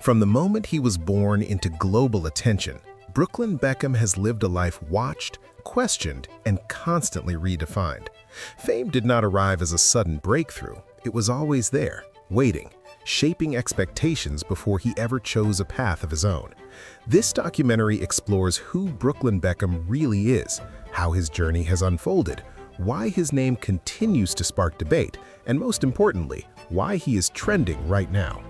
From the moment he was born into global attention, Brooklyn Beckham has lived a life watched, questioned, and constantly redefined. Fame did not arrive as a sudden breakthrough. It was always there, waiting, shaping expectations before he ever chose a path of his own. This documentary explores who Brooklyn Beckham really is, how his journey has unfolded, why his name continues to spark debate, and most importantly, why he is trending right now.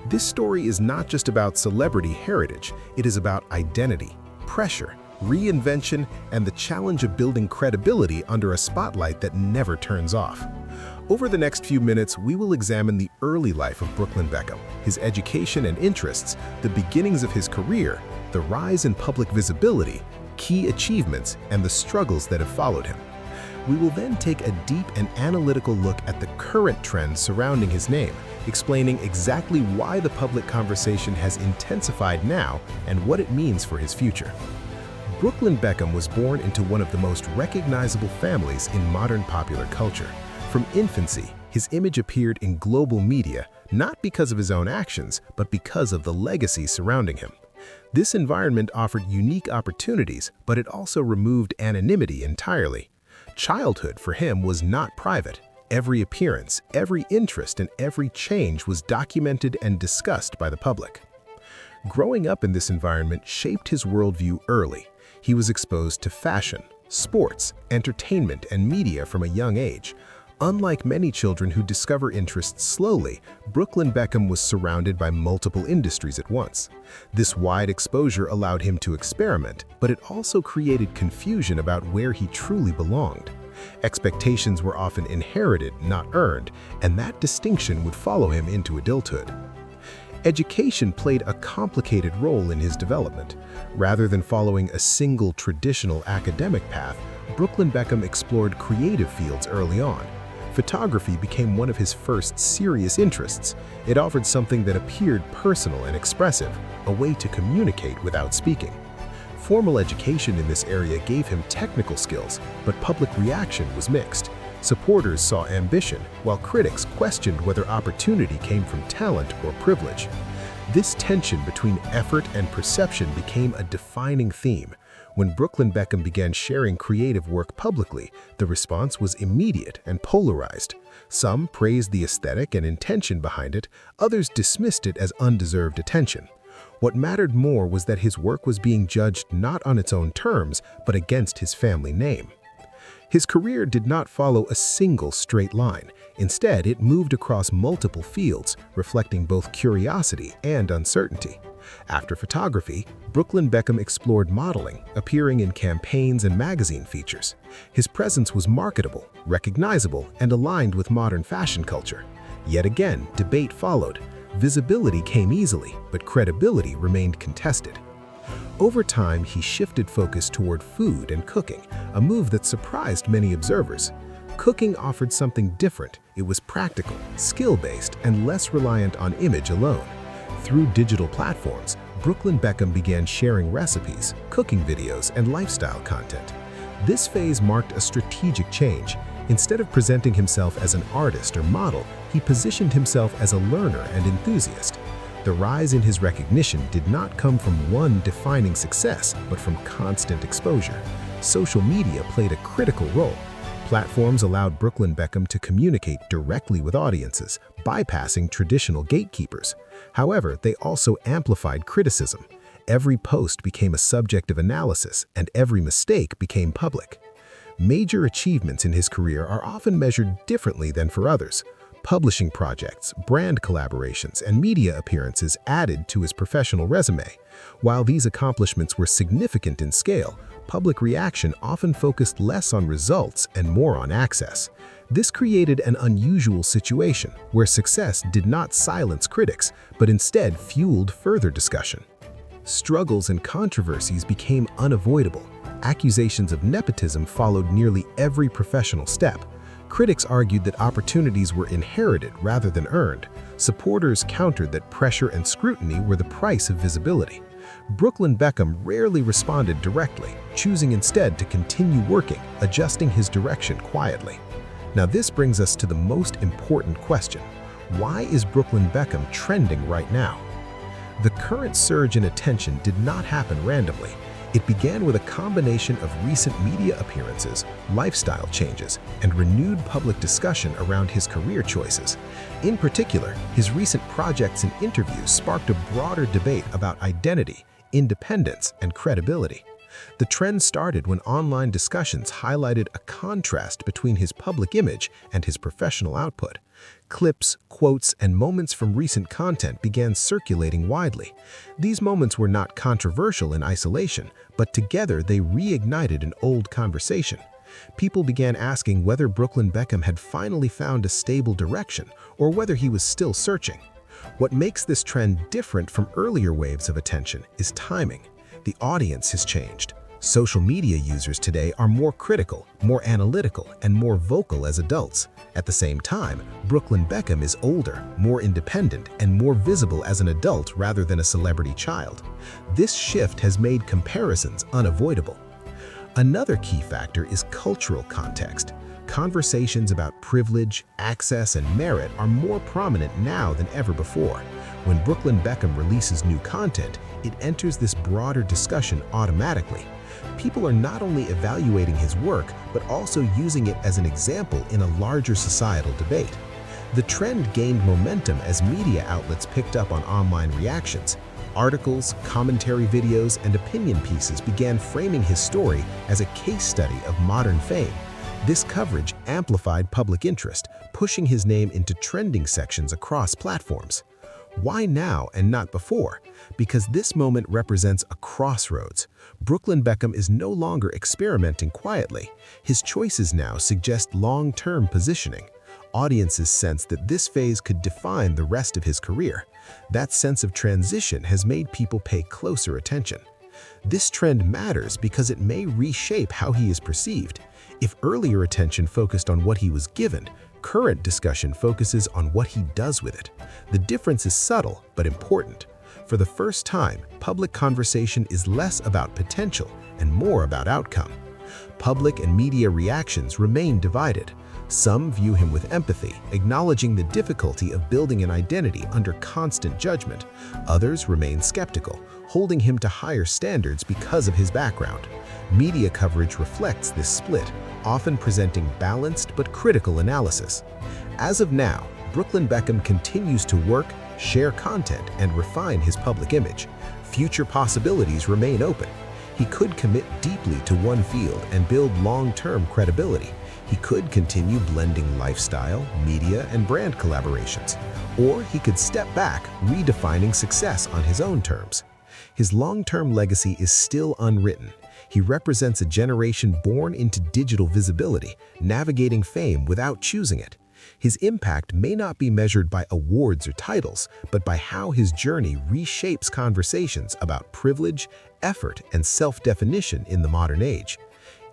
This story is not just about celebrity heritage, it is about identity, pressure, reinvention, and the challenge of building credibility under a spotlight that never turns off. Over the next few minutes, we will examine the early life of Brooklyn Beckham, his education and interests, the beginnings of his career, the rise in public visibility, key achievements, and the struggles that have followed him. We will then take a deep and analytical look at the current trends surrounding his name, explaining exactly why the public conversation has intensified now and what it means for his future. Brooklyn Beckham was born into one of the most recognizable families in modern popular culture. From infancy, his image appeared in global media, not because of his own actions, but because of the legacy surrounding him. This environment offered unique opportunities, but it also removed anonymity entirely. Childhood for him was not private. Every appearance, every interest, and every change was documented and discussed by the public. Growing up in this environment shaped his worldview early. He was exposed to fashion, sports, entertainment, and media from a young age. Unlike many children who discover interests slowly, Brooklyn Beckham was surrounded by multiple industries at once. This wide exposure allowed him to experiment, but it also created confusion about where he truly belonged. Expectations were often inherited, not earned, and that distinction would follow him into adulthood. Education played a complicated role in his development. Rather than following a single traditional academic path, Brooklyn Beckham explored creative fields early on. Photography became one of his first serious interests. It offered something that appeared personal and expressive, a way to communicate without speaking. Formal education in this area gave him technical skills, but public reaction was mixed. Supporters saw ambition, while critics questioned whether opportunity came from talent or privilege. This tension between effort and perception became a defining theme. When Brooklyn Beckham began sharing creative work publicly, the response was immediate and polarized. Some praised the aesthetic and intention behind it, others dismissed it as undeserved attention. What mattered more was that his work was being judged not on its own terms, but against his family name. His career did not follow a single straight line. Instead, it moved across multiple fields, reflecting both curiosity and uncertainty. After photography, Brooklyn Beckham explored modeling, appearing in campaigns and magazine features. His presence was marketable, recognizable, and aligned with modern fashion culture. Yet again, debate followed. Visibility came easily, but credibility remained contested. Over time, he shifted focus toward food and cooking, a move that surprised many observers. Cooking offered something different. It was practical, skill-based, and less reliant on image alone. Through digital platforms, Brooklyn Beckham began sharing recipes, cooking videos, and lifestyle content. This phase marked a strategic change. Instead of presenting himself as an artist or model, he positioned himself as a learner and enthusiast. The rise in his recognition did not come from one defining success, but from constant exposure. Social media played a critical role. Platforms allowed Brooklyn Beckham to communicate directly with audiences, bypassing traditional gatekeepers. However, they also amplified criticism. Every post became a subject of analysis, and every mistake became public. Major achievements in his career are often measured differently than for others. Publishing projects, brand collaborations, and media appearances added to his professional resume. While these accomplishments were significant in scale, public reaction often focused less on results and more on access. This created an unusual situation where success did not silence critics, but instead fueled further discussion. Struggles and controversies became unavoidable. Accusations of nepotism followed nearly every professional step. Critics argued that opportunities were inherited rather than earned. Supporters countered that pressure and scrutiny were the price of visibility. Brooklyn Beckham rarely responded directly, choosing instead to continue working, adjusting his direction quietly. Now this brings us to the most important question. Why is Brooklyn Beckham trending right now? The current surge in attention did not happen randomly. It began with a combination of recent media appearances, lifestyle changes, and renewed public discussion around his career choices. In particular, his recent projects and interviews sparked a broader debate about identity, independence, and credibility. The trend started when online discussions highlighted a contrast between his public image and his professional output. Clips, quotes, and moments from recent content began circulating widely. These moments were not controversial in isolation, but together they reignited an old conversation. People began asking whether Brooklyn Beckham had finally found a stable direction or whether he was still searching. What makes this trend different from earlier waves of attention is timing. The audience has changed. Social media users today are more critical, more analytical, and more vocal as adults. At the same time, Brooklyn Beckham is older, more independent, and more visible as an adult rather than a celebrity child. This shift has made comparisons unavoidable. Another key factor is cultural context. Conversations about privilege, access, and merit are more prominent now than ever before. When Brooklyn Beckham releases new content, it enters this broader discussion automatically. People are not only evaluating his work, but also using it as an example in a larger societal debate. The trend gained momentum as media outlets picked up on online reactions. Articles, commentary videos, and opinion pieces began framing his story as a case study of modern fame. This coverage amplified public interest, pushing his name into trending sections across platforms. Why now and not before? Because this moment represents a crossroads. Brooklyn Beckham is no longer experimenting quietly. His choices now suggest long-term positioning. Audiences sense that this phase could define the rest of his career. That sense of transition has made people pay closer attention. This trend matters because it may reshape how he is perceived. If earlier attention focused on what he was given, current discussion focuses on what he does with it. The difference is subtle but important. For the first time, public conversation is less about potential and more about outcome. Public and media reactions remain divided. Some view him with empathy, acknowledging the difficulty of building an identity under constant judgment. Others remain skeptical, holding him to higher standards because of his background. Media coverage reflects this split, often presenting balanced but critical analysis. As of now, Brooklyn Beckham continues to work, share content, and refine his public image. Future possibilities remain open. He could commit deeply to one field and build long-term credibility. He could continue blending lifestyle, media, and brand collaborations. Or he could step back, redefining success on his own terms. His long-term legacy is still unwritten. He represents a generation born into digital visibility, navigating fame without choosing it. His impact may not be measured by awards or titles, but by how his journey reshapes conversations about privilege, effort, and self-definition in the modern age.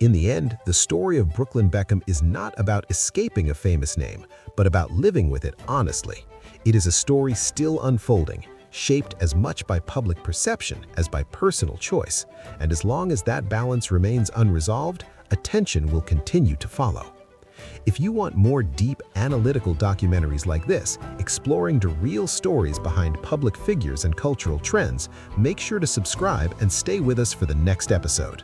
In the end, the story of Brooklyn Beckham is not about escaping a famous name, but about living with it honestly. It is a story still unfolding, shaped as much by public perception as by personal choice. And as long as that balance remains unresolved, attention will continue to follow. If you want more deep, analytical documentaries like this, exploring the real stories behind public figures and cultural trends, make sure to subscribe and stay with us for the next episode.